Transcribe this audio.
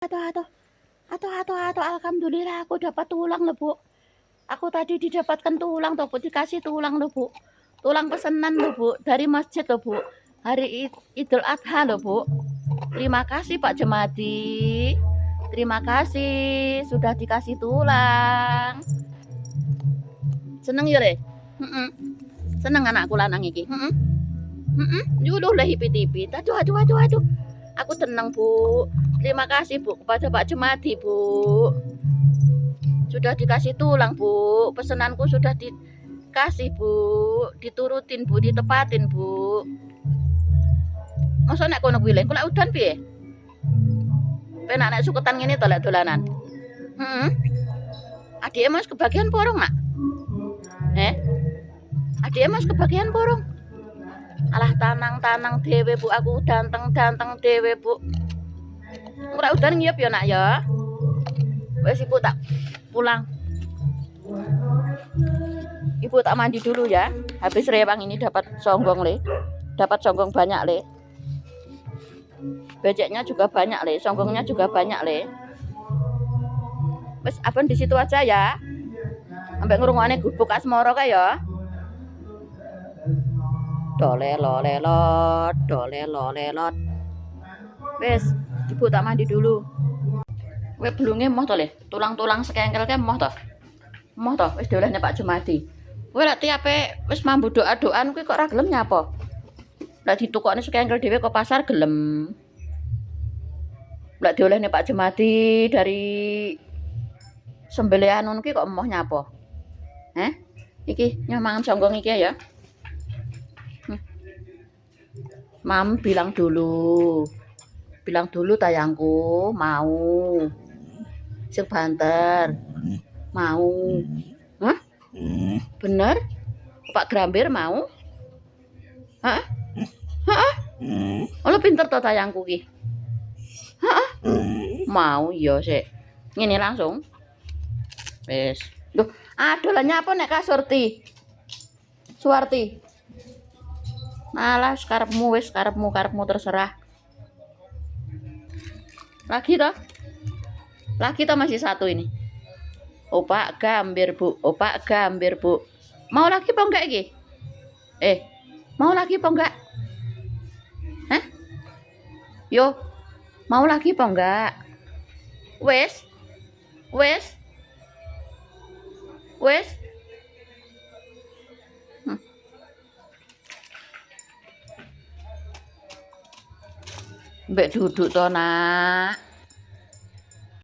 Aduh, alhamdulillah aku dapat tulang loh, Bu. Aku tadi didapatkan tulang tuh, Bu, dikasih tulang loh, Bu. Tulang pesanan loh, Bu, dari masjid loh, Bu. Hari Idul Adha loh, Bu. Terima kasih Pak Jemadi. Terima kasih sudah dikasih tulang. Seneng ya, Le? Seneng anakku lanang iki. Yuduh lah hipit-hipit. Aduh. Aku tenang, Bu. Terima kasih, Bu, kepada Pak Jemadi, Bu. Sudah dikasih tulang, Bu. Pesananku sudah dikasih, Bu. Diturutin, Bu, ditepatin, Bu. Masa nek kono kuwi le, kok lek udan piye? Penak nek suketan ngene to lek dolanan. Adike Mas kebagian porong, Nak? Adike Mas kebagian porong? Alah tanang-tanang dhewe, Bu, aku danteng-danteng dhewe, Bu. Ora udan ngiyep ya, Nak ya. Wes Ibu tak pulang. Ibu tak mandi dulu ya. Habis rewang ini dapat songgong, Le. Dapat songgong banyak, Le. Beceknya juga banyak, Le. Songgongnya juga banyak, Le. Wes abang di situ aja ya. Sampai ngrungokne gubuk asmara kae ya. Dolelolelot. Wes, Ibu tak mandi dulu. Kowe belunge moh to, Le? Tulang-tulang sekengkel ke moh to? Moh to, wis diolehne Pak Jemadi. Kowe lek tiape wis mambu doa-doan kuwi kok ora gelem nyapa? Lek ditukokne sekengkel dhewe kok pasar gelem. Lek diolehne Pak Jemadi dari sembelihan ngono ki kok emoh nyapa? Iki nyamangan songgong iki ya. Mam bilang dulu tayangku mau sing banter mau. Bener? Pak Grambir mau? Oh, pinter to tayangku ki. Mau ya sik. Ngene langsung. Wis. Loh, dolannya apa nek kasurti? Suwarti. Malah karepmu wis karepmu terserah. Lagi toh masih satu ini. Opak Gambir, Bu. Mau lagi apa enggak iki? Mau lagi apa enggak? Yo, mau lagi apa enggak? Wes. Mbek duduk to, Nak.